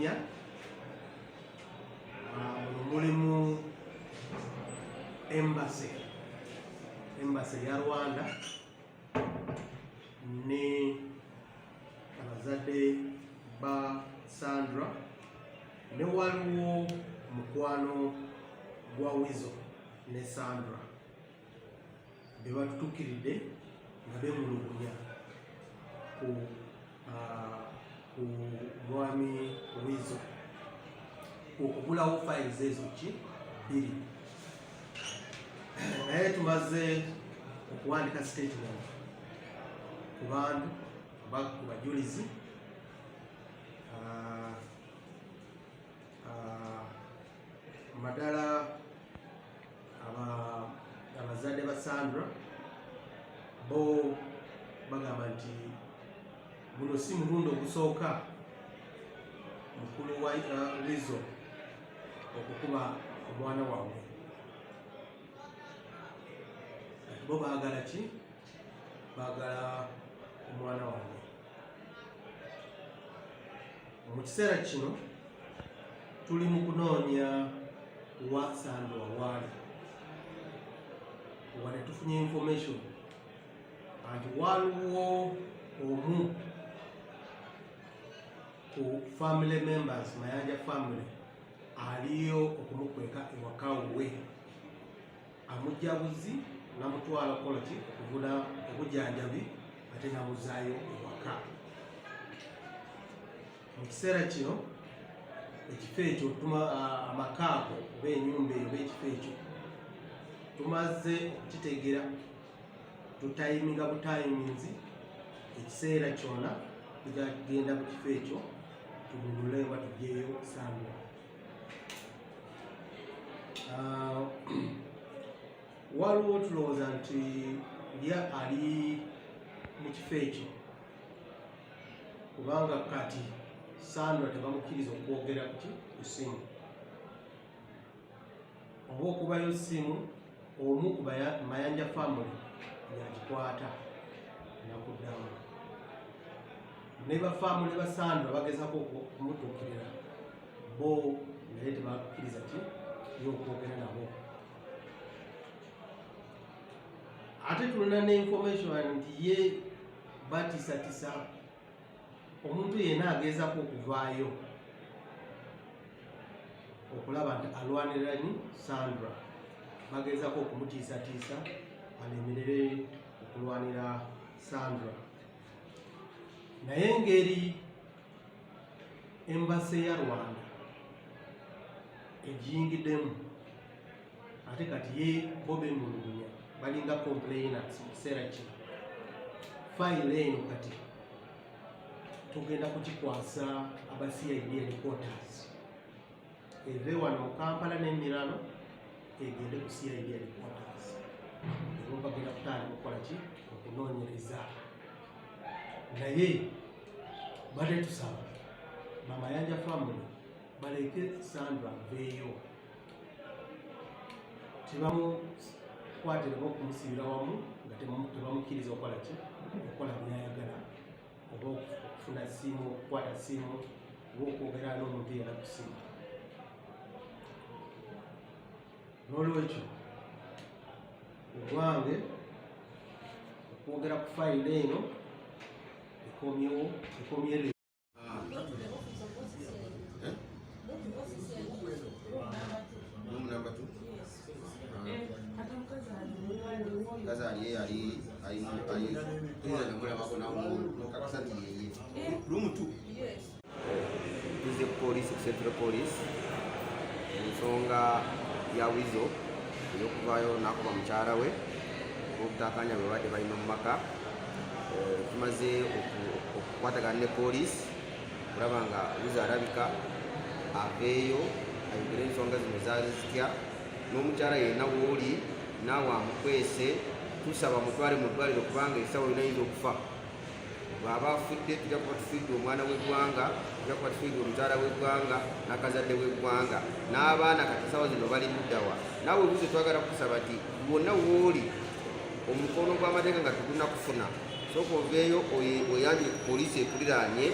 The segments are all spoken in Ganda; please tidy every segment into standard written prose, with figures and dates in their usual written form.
emulugunya mulimu embassy ya Rwanda ne abazadde ba Sandra ne waliwo mukwano gwa Wizo ne Sandra bebatutukiridde nga bemulugunya ku mwami Wizo okugulawo files ezo ki bbiri. Naye tumaze okuwandika statement ku bantu ku bajulizi madala abazadde ba Sandra bo bagamba nti guno si mulundi ogusooka mukulu wa Wizo okukuba omwana waabwe. Bo baagala ki? Baagala omwana waabwe. Mu kiseera kino tuli mu kunoonya wa Sandra waali wane tufunye information anti waliwo omu ku family members Mayanja family aliyo okumukweka ewaka we amujabuzi namutwala kola ki okuvuna obujanjabi ate namuzaayo ewaka. Mu kiseera kino ekifo ekyo amakaako oba ennyumba eyo oba ekifo ekyo tumaze okukitegeera tutayiminga butayiminzi ekiseera kyonna tugenda mu kifo ekyo tugundule nga tugyeyo Sandra. Waliwo tulowooza nti lya ali mu kifo ekyo kubanga kati Sandra tebamukkiriza okwogera ku ssimu oba okubayo ssimu omu ku Mayanja family yagikwata nakuddamu ne bafamily ba Sandra bagezako okumutuukirira bo naye tebakkiriza ki yokwogera nabo. Ate tulina ne information nti ye batisatisa omuntu yenna agezako okuvaayo okulaba nti alwanirira ni Sandra bagezako okumutiisatiisa alemerere okulwanira Sandra. Naye engeri embassy ya Rwanda egiyingiddemu ate kati ye bo bemulugunya balinga complainants mu kiseera kino fayiro eno kati tugenda kukikwasa aba CID headquarters eve wano mu Kampala n'emirano egende ku CID headquarters ebo bagenda kutandika okukola ki okunoonyereza. Naye batetusaba Bamayanja family baleke Sandra aveeyo tebamukwatira okumusibira wamu nga tebamukkiriza okukola ki okukola byayagala oba okufuna ssimu okukwata ssimu oba okwogera n'omuntu yera ku ssimu. N'olwekyo ogwange okwogera ku fayiro eno ekomyewo Central Police ensonga ya Wizo ey'okuvaayo n'akuba mukyala we okutakanya bwe badde balina mu maka. Tumaze okukwatagana ne poliisi kulaba nga Wizo alabika aveeyo ayogere ensonga zino zaali zitya n'omukyala yenna w'oli naawe amukwese tusaba mutwale mu ddwaliro kubanga esawo linayinza okufa. Bw'aba afudde tujja kuba tufiidde omwana w'eggwanga, tujja kuba tufiidde omukyala w'eggwanga n'akazadde w'eggwanga n'abaana kati sawa zino bali muddawa. Naawe Wizo twagala kusaba ti wonna w'oli omukono gw'amateeka nga tugenda kufuna sooka oveeyo oyambire ku poliisi ekuliraanye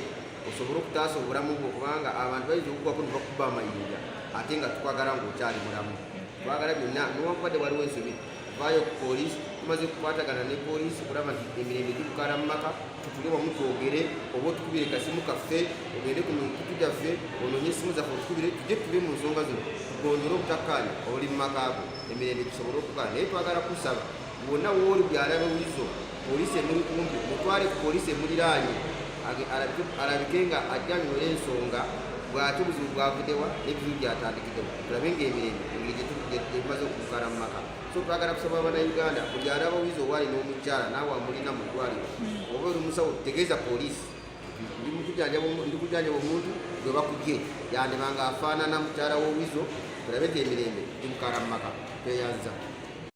osobola okutaasa obulamu bwo, kubanga abantu bayinza okugwako ne bakuba amayinja ate nga tukwagala ng'okyali mulamu. Twagala byonna newankubadde waliwo ensobi vaayo ku poliisi, tumaze kukwatagana ne poliisi kulaba nti emirembe gikukaala mu maka, tutule wamu twogere, oba otukubire kasimu kaffe, ogende ku mikutu gyaffe, onoonye essimu zaffe otukubire, tujje tube mu nsonga zino, tugonjole obutakkaanya obuli mu maka ago, emirembe gisobole okukaala. Naye twagala kusaba bwonna wooli byalaba Wizo, poliisi emuli kumpi, mutwale ku poliisi emuliraanye alabike nga ajjanjula ensonga bw'ate obuzibu bwavuddewa n'ebizibu byatandikiddewa, tulabe ng'emirembe engeri gyetumaze okukaala mu maka. So twagala kusaba Abannayuganda, buli alaba Wizo waali n'omukyala naawe amulina mu ddwaliro, oba oli musawo tegeeza poliisi ndi kujjanjaba omuntu gwe bakubye yandibanga afaanana mukyala w'Owizo, tulabe nti emirembe gimukaala mu maka. Tweyanza.